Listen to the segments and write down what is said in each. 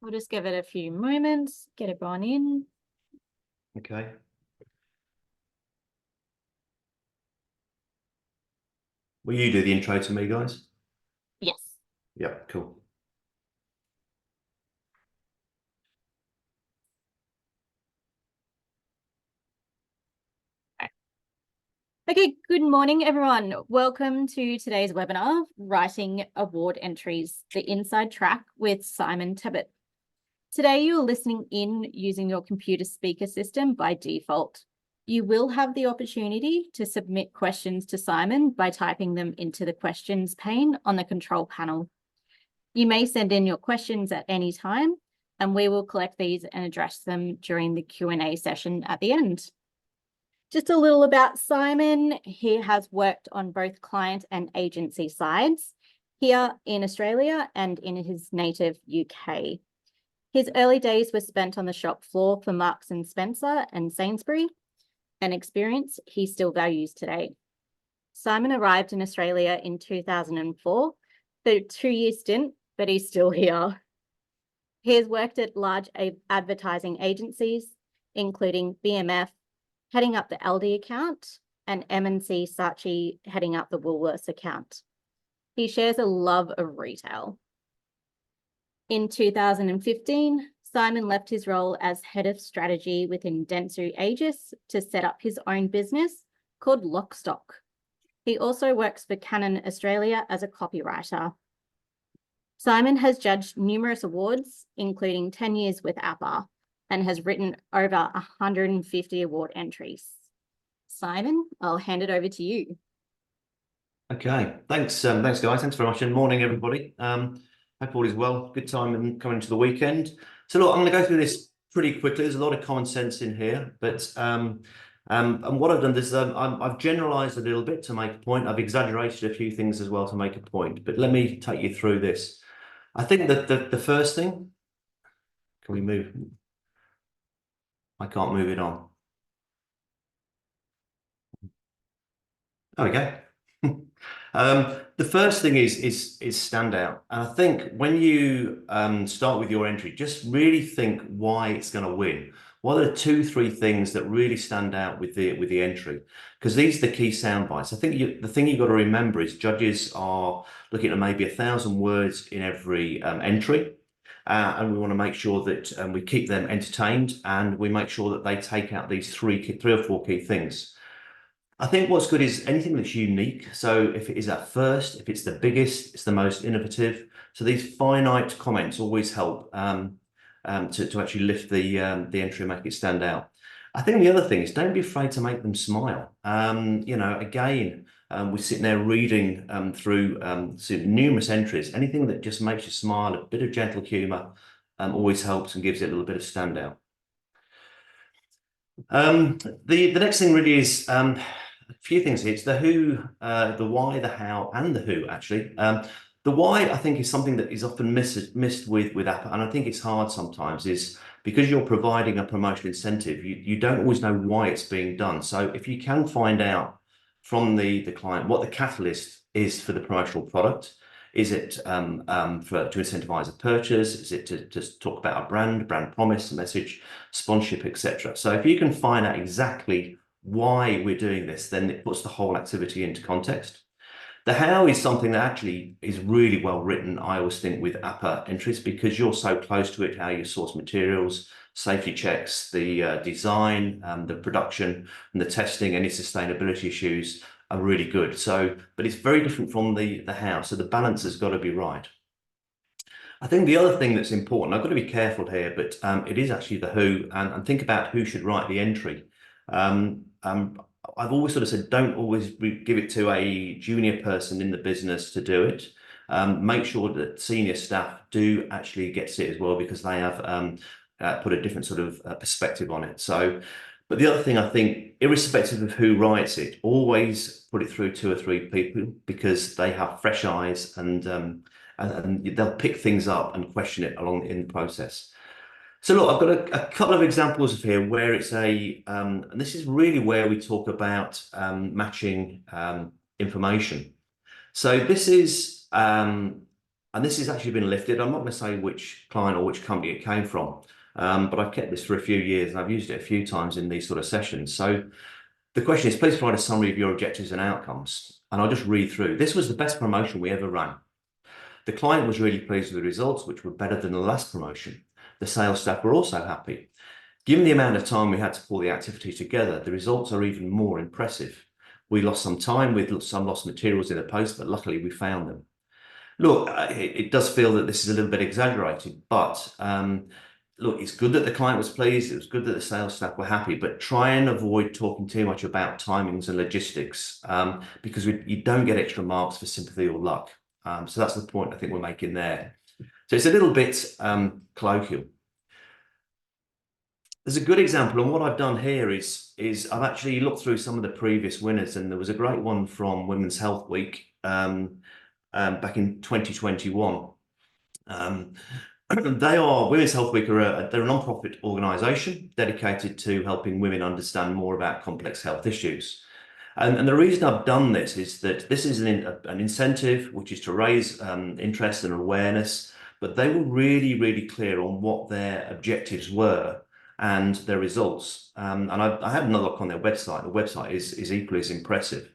We'll just give it a few moments, get everyone in. Okay. Will you do the intro to me, guys? Yes. Yep, cool. Okay, good morning, everyone. Welcome to today's webinar, Writing Award Entries, the Inside Track with Simon Tebbutt. Today, you're listening in using your computer speaker system by default. You will have the opportunity to submit questions to Simon by typing them into the questions pane on the control panel. You may send in your questions at any time, and we will collect these and address them during the Q&A session at the end. Just a little about Simon. He has worked on both client and agency sides here in Australia and in his native UK. His early days were spent on the shop floor for Marks and Spencer and Sainsbury, an experience he still values today. Simon arrived in Australia in 2004 for a 2-year stint, but he's still here. He has worked at large advertising agencies, including BMF, heading up the Aldi account, and M&C Saatchi heading up the Woolworths account. He shares a love of retail. In 2015, Simon left his role as head of strategy within Dentsu Aegis to set up his own business called Lockstock. He also works for Canon Australia as a copywriter. Simon has judged numerous awards, including 10 years with APPA, and has written over 150 award entries. Simon, I'll hand it over to you. Okay, thanks guys. Thanks very much, and morning everybody. Hope all is well. Good time and coming into the weekend. So look, I'm going to go through this pretty quickly. There's a lot of common sense in here, but and what I've done is I've generalized a little bit to make a point. I've exaggerated a few things as well to make a point, but let me take you through this. I think that the first thing, can we move? I can't move it on. There we go. The first thing is standout. And I think when you start with your entry, just really think why it's going to win. What are the 2-3 things that really stand out with the entry? Because these are the key sound bites. I think the thing you've got to remember is judges are looking at maybe 1,000 words in every entry. And we want to make sure that we keep them entertained, and we make sure that they take out these 3 or 4 key things. I think what's good is anything that's unique. So if it is at first, if it's the biggest, it's the most innovative. So these finite comments always help to actually lift the entry and make it stand out. I think the other thing is don't be afraid to make them smile. You know, again, we're sitting there reading through numerous entries. Anything that just makes you smile, a bit of gentle humor, always helps and gives it a little bit of standout. The next thing really is a few things. It's the who, the why, the how, and the who, actually. The why, I think, is something that is often missed with APPA, and I think it's hard sometimes, is because you're providing a promotional incentive, you don't always know why it's being done. So if you can find out from the client what the catalyst is for the promotional product, is it to incentivize a purchase? Is it to just talk about a brand promise, message, sponsorship, etc.? So if you can find out exactly why we're doing this, then it puts the whole activity into context. The how is something that actually is really well written, I always think, with APPA entries, because you're so close to it, how you source materials, safety checks, the design, the production, and the testing, any sustainability issues are really good. So, but it's very different from the how. So the balance has got to be right. I think the other thing that's important, I've got to be careful here, but it is actually the who, and think about who should write the entry. I've always sort of said, don't always give it to a junior person in the business to do it. Make sure that senior staff do actually get to see it as well, because they have put a different sort of perspective on it. So, but the other thing, I think, irrespective of who writes it, always put it through 2 or 3 people, because they have fresh eyes and they'll pick things up and question it along in the process. So look, I've got a couple of examples of here where it's and this is really where we talk about matching information. So this is and this has actually been lifted. I'm not going to say which client or which company it came from, but I've kept this for a few years and I've used it a few times in these sort of sessions. So the question is, please provide a summary of your objectives and outcomes. And I'll just read through. This was the best promotion we ever ran. The client was really pleased with the results, which were better than the last promotion. The sales staff were also happy. Given the amount of time we had to pull the activity together, the results are even more impressive. We lost some time with some lost materials in the post, but luckily we found them. Look, it does feel that this is a little bit exaggerated, but look, it's good that the client was pleased. It was good that the sales staff were happy, but try and avoid talking too much about timings and logistics because you don't get extra marks for sympathy or luck. So that's the point I think we're making there. So it's a little bit colloquial. There's a good example, and what I've done here is I've actually looked through some of the previous winners, and there was a great one from Women's Health Week back in 2021. Women's Health Week they're a non-profit organisation dedicated to helping women understand more about complex health issues. And the reason I've done this is that this is an incentive which is to raise interest and awareness, but they were really, really clear on what their objectives were and their results. And I had another look on their website. The website is equally as impressive.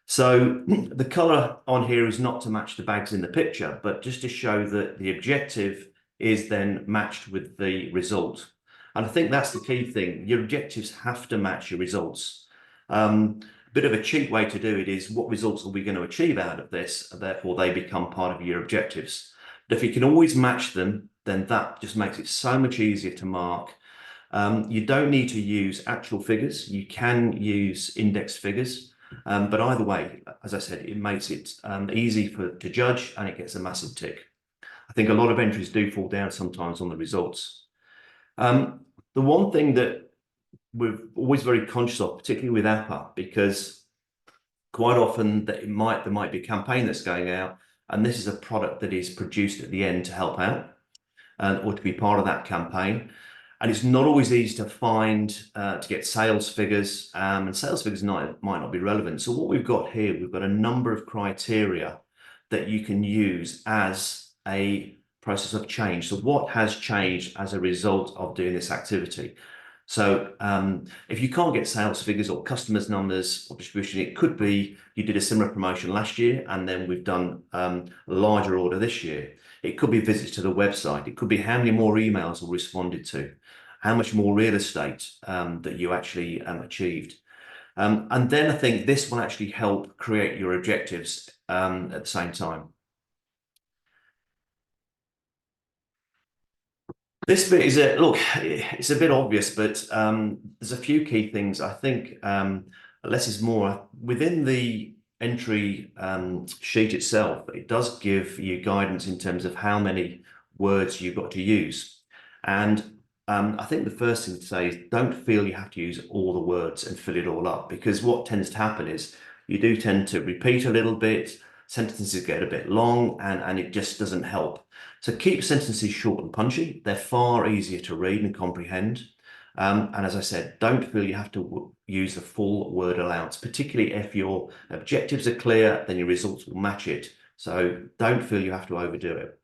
So the colour on here is not to match the bags in the picture, but just to show that the objective is then matched with the result. And I think that's the key thing. Your objectives have to match your results. A bit of a cheap way to do it is, what results are we going to achieve out of this? And therefore, they become part of your objectives. But if you can always match them, then that just makes it so much easier to mark. You don't need to use actual figures. You can use index figures. But either way, as I said, it makes it easy to judge, and it gets a massive tick. I think a lot of entries do fall down sometimes on the results. The one thing that we're always very conscious of, particularly with APPA, because quite often there might be a campaign that's going out, and this is a product that is produced at the end to help out or to be part of that campaign. And it's not always easy to find, to get sales figures, and sales figures might not be relevant. So what we've got here, we've got a number of criteria that you can use as a process of change. So what has changed as a result of doing this activity? So if you can't get sales figures or customers numbers or distribution, it could be you did a similar promotion last year and then we've done a larger order this year. It could be visits to the website. It could be how many more emails were responded to, how much more real estate that you actually achieved. And then I think this will actually help create your objectives at the same time. This bit is it's a bit obvious, but there's a few key things. I think less is more. Within the entry sheet itself, it does give you guidance in terms of how many words you've got to use. And I think the first thing to say is, don't feel you have to use all the words and fill it all up, because what tends to happen is you do tend to repeat a little bit, sentences get a bit long, and it just doesn't help. So keep sentences short and punchy. They're far easier to read and comprehend. And as I said, don't feel you have to use the full word allowance, particularly if your objectives are clear, then your results will match it. So don't feel you have to overdo it.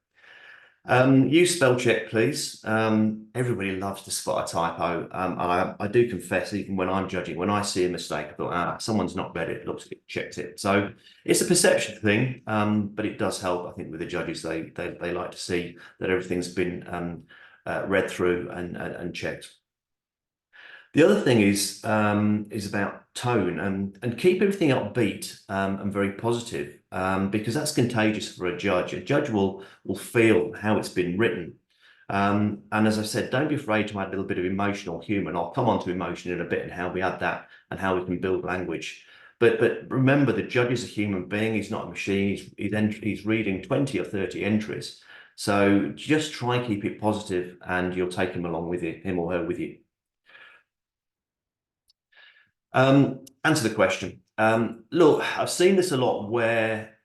Use spell check, please. Everybody loves to spot a typo. And I do confess, even when I'm judging, when I see a mistake, I thought, someone's not read it, looks like it, checked it. So it's a perception thing, but it does help, I think, with the judges. They like to see that everything's been read through and checked. The other thing is about tone, and keep everything upbeat and very positive, because that's contagious for a judge. A judge will feel how it's been written. And as I said, don't be afraid to add a little bit of emotion or humour. And I'll come on to emotion in a bit and how we add that and how we can build language. But remember, the judge is a human being. He's not a machine. He's reading 20 or 30 entries. So just try and keep it positive, and you'll take him along with you, him or her with you. Answer the question. Look, I've seen this a lot where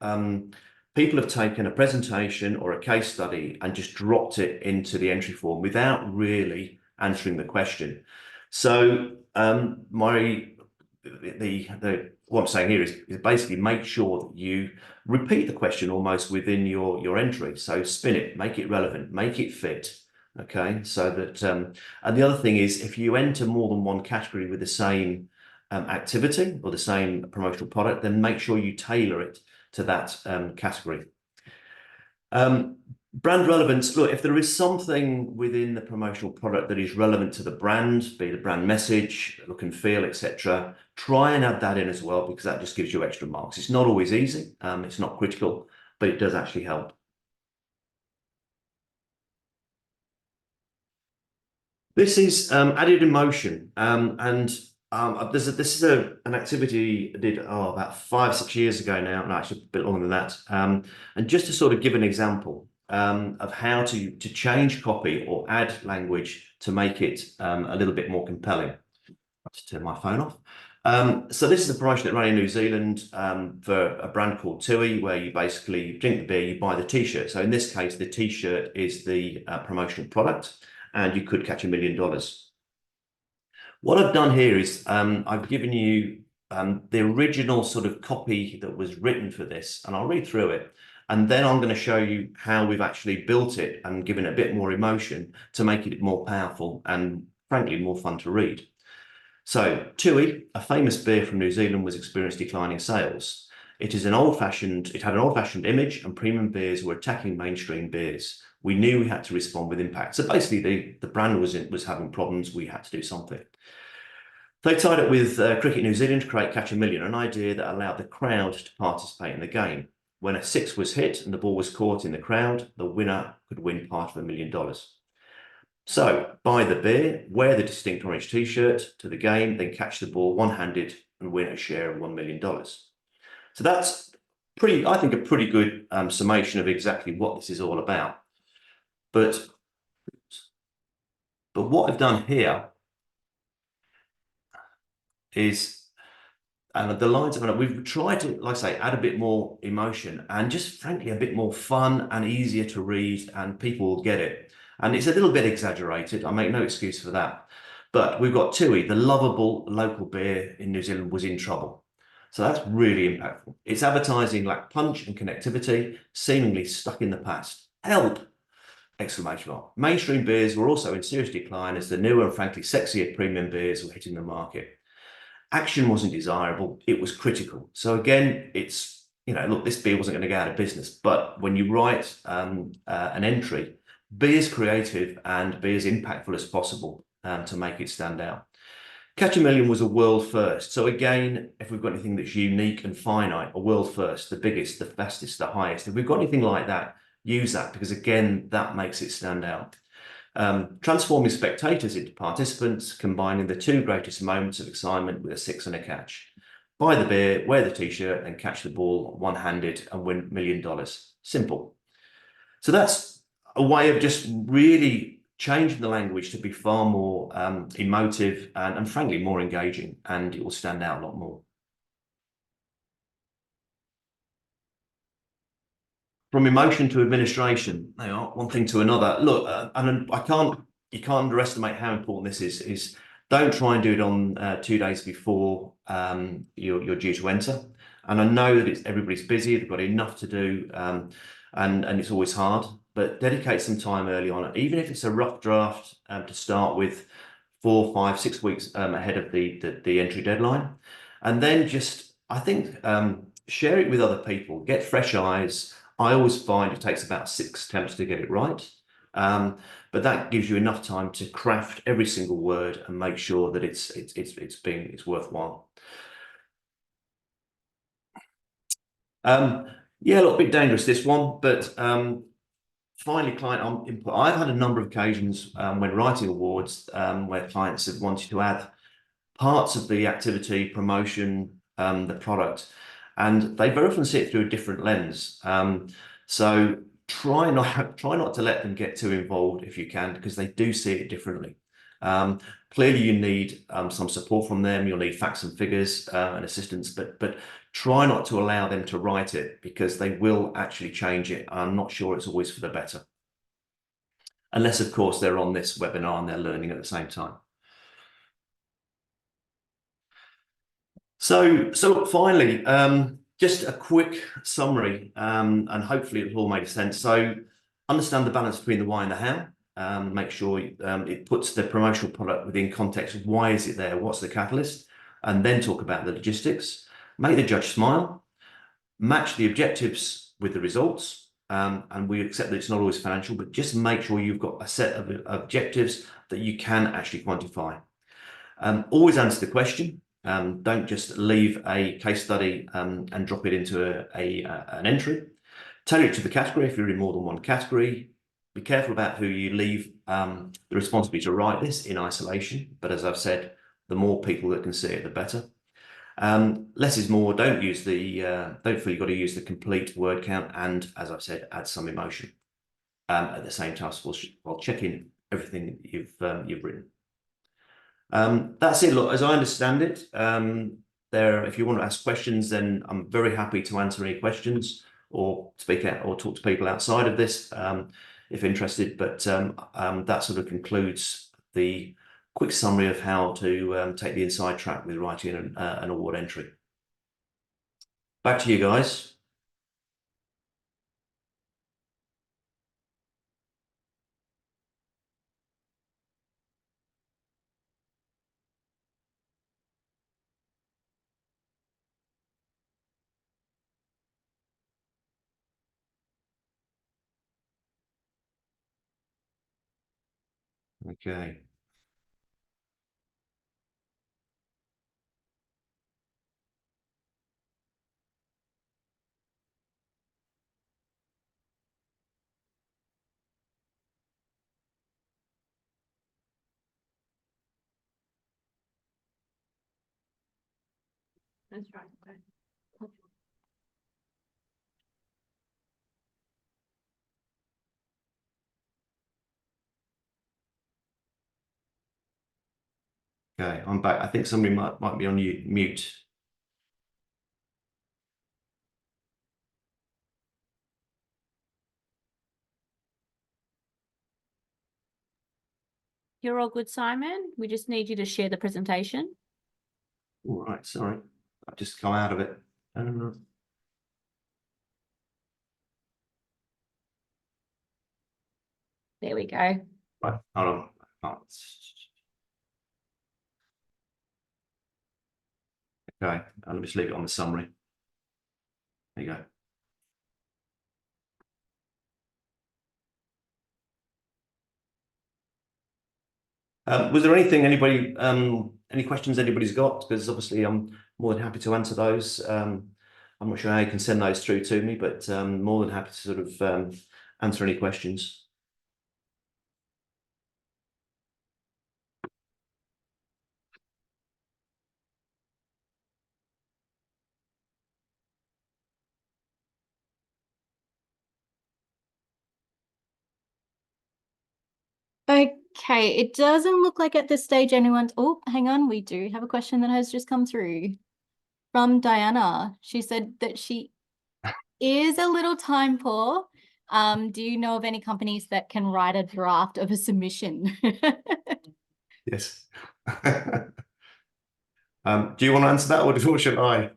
people have taken a presentation or a case study and just dropped it into the entry form without really answering the question. So my what I'm saying here is basically make sure that you repeat the question almost within your entry. So spin it, make it relevant, make it fit. Okay, so that and the other thing is if you enter more than one category with the same activity or the same promotional product, then make sure you tailor it to that category. Brand relevance. Look, if there is something within the promotional product that is relevant to the brand, be the brand message, look and feel, etc., try and add that in as well, because that just gives you extra marks. It's not always easy. It's not critical, but it does actually help. This is added emotion, and this is an activity I did about 5-6 years ago now, and actually a bit longer than that. And just to sort of give an example of how to change copy or add language to make it a little bit more compelling. I'll just turn my phone off. So this is a promotion that ran in New Zealand for a brand called TUI, where you basically drink the beer, you buy the T-shirt. So in this case, the T-shirt is the promotional product, and you could catch $1 million. What I've done here is I've given you the original sort of copy that was written for this, and I'll read through it. And then I'm going to show you how we've actually built it and given it a bit more emotion to make it more powerful and, frankly, more fun to read. So, TUI, a famous beer from New Zealand, was experiencing declining sales. It had an old-fashioned image, and premium beers were attacking mainstream beers. We knew we had to respond with impact. So basically, the brand was having problems. We had to do something. They tied it with Cricket New Zealand to create Catch a Million, an idea that allowed the crowd to participate in the game. When a six was hit and the ball was caught in the crowd, the winner could win part of $1 million. So buy the beer, wear the distinct orange T-shirt to the game, then catch the ball one-handed and win a share of $1 million. So that's I think, a pretty good summation of exactly what this is all about. But what I've done here is, and the lines we've tried to, like I say, add a bit more emotion and just frankly a bit more fun and easier to read, and people will get it. And it's a little bit exaggerated. I make no excuse for that. But we've got TUI, the lovable local beer in New Zealand, was in trouble. So that's really impactful. Its advertising lacked punch and connectivity, seemingly stuck in the past. Help! Exclamation mark. Mainstream beers were also in serious decline as the newer and frankly sexier premium beers were hitting the market. Action wasn't desirable, it was critical. So again, it's, look, this beer wasn't going to go out of business, but when you write an entry, be as creative and be as impactful as possible to make it stand out. Catch a Million was a world first. So again, if we've got anything that's unique and finite, a world first, the biggest, the fastest, the highest, if we've got anything like that, use that, because again, that makes it stand out. Transforming spectators into participants, combining the two greatest moments of excitement with a six and a catch. Buy the beer, wear the T-shirt, and catch the ball one-handed and win $1 million. Simple. So that's a way of just really changing the language to be far more emotive and frankly more engaging, and it will stand out a lot more. From emotion to administration, one thing to another. Look, and you can't underestimate how important this is. Don't try and do it on 2 days before you're due to enter. And I know that everybody's busy, they've got enough to do, and it's always hard, but dedicate some time early on, even if it's a rough draft to start with, 4, 5, 6 weeks ahead of the entry deadline. And then just, I think, share it with other people, get fresh eyes. I always find it takes about 6 attempts to get it right. But that gives you enough time to craft every single word and make sure that it's worthwhile. Yeah, a little bit dangerous, this one, but finally, client input. I've had a number of occasions when writing awards where clients have wanted to add parts of the activity, promotion, the product, and they very often see it through a different lens. So try not to let them get too involved if you can, because they do see it differently. Clearly, you need some support from them. You'll need facts and figures and assistance, but try not to allow them to write it, because they will actually change it. I'm not sure it's always for the better. Unless, of course, they're on this webinar and they're learning at the same time. So finally, just a quick summary, and hopefully it all made sense. So understand the balance between the why and the how. Make sure it puts the promotional product within context of why is it there, what's the catalyst, and then talk about the logistics. Make the judge smile, match the objectives with the results, and we accept that it's not always financial, but just make sure you've got a set of objectives that you can actually quantify. Always answer the question. Don't just leave a case study and drop it into an entry. Tailor it to the category if you're in more than one category. Be careful about who you leave the responsibility to write this in isolation. But as I've said, the more people that can see it, the better. Less is more. Don't use don't feel you've got to use the complete word count. And as I've said, add some emotion at the same time while checking everything you've written. That's it. Look, as I understand it, if you want to ask questions, then I'm very happy to answer any questions or speak out or talk to people outside of this if interested. But that sort of concludes the quick summary of how to take the inside track with writing an award entry. Back to you guys. Okay. That's right. Okay. Okay, I'm back. I think somebody might be on mute. You're all good, Simon. We just need you to share the presentation. All right, sorry. I've just come out of it. There we go. Right, hold on. Okay, let me just leave it on the summary. There you go. Was there anything any questions anybody's got? Because obviously I'm more than happy to answer those. I'm not sure how you can send those through to me, but more than happy to sort of answer any questions. Okay, it doesn't look like at this stage anyone's. Oh, hang on, we do have a question that has just come through from Diana. She said that she is a little time poor. Do you know of any companies that can write a draft of a submission? Yes. Do you want to answer that, or should I?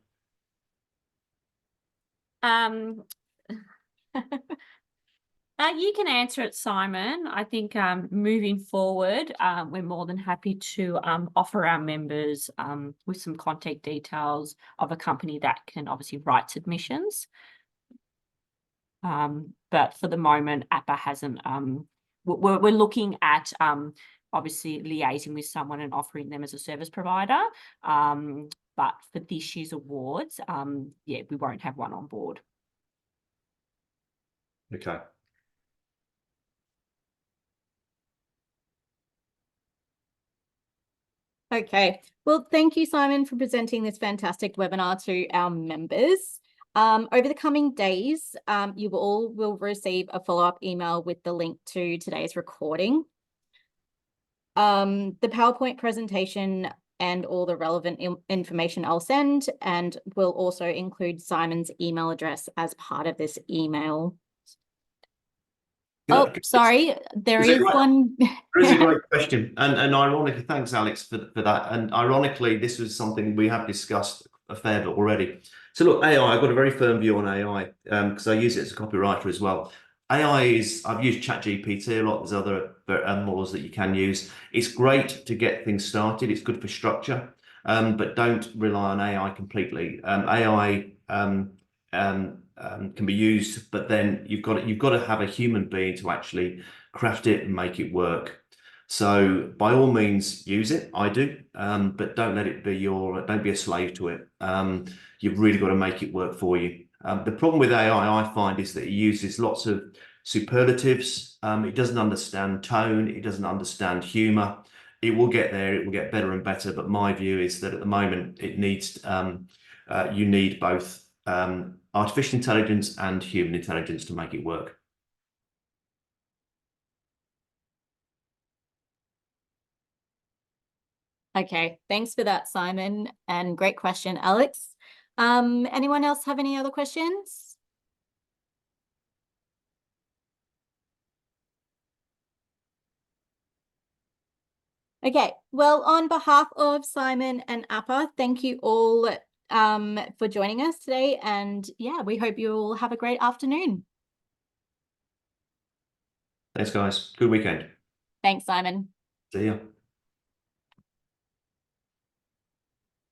You can answer it, Simon. I think moving forward, we're more than happy to offer our members with some contact details of a company that can obviously write submissions. But for the moment, APPA hasn't. We're looking at obviously liaising with someone and offering them as a service provider. But for this year's awards, yeah, we won't have one on board. Okay. Okay, well, thank you, Simon, for presenting this fantastic webinar to our members. Over the coming days, you all will receive a follow-up email with the link to today's recording. The PowerPoint presentation and all the relevant information I'll send, and we'll also include Simon's email address as part of this email. Oh, sorry, there is one. There is a great question, and ironically, thanks, Alex, for that. And ironically, this was something we have discussed a fair bit already. So look, AI, I've got a very firm view on AI because I use it as a copywriter as well. AI is, I've used ChatGPT a lot. There's other models that you can use. It's great to get things started. It's good for structure, but don't rely on AI completely. AI can be used, but then you've got to have a human being to actually craft it and make it work. So by all means, use it. I do, but don't let it be don't be a slave to it. You've really got to make it work for you. The problem with AI, I find, is that it uses lots of superlatives. It doesn't understand tone. It doesn't understand humor. It will get there. It will get better and better. But my view is that at the moment, it needs you need both artificial intelligence and human intelligence to make it work. Okay, thanks for that, Simon, and great question, Alex. Anyone else have any other questions? Okay, well, on behalf of Simon and APPA, thank you all for joining us today. And yeah, we hope you all have a great afternoon. Thanks, guys. Good weekend. Thanks, Simon. See ya.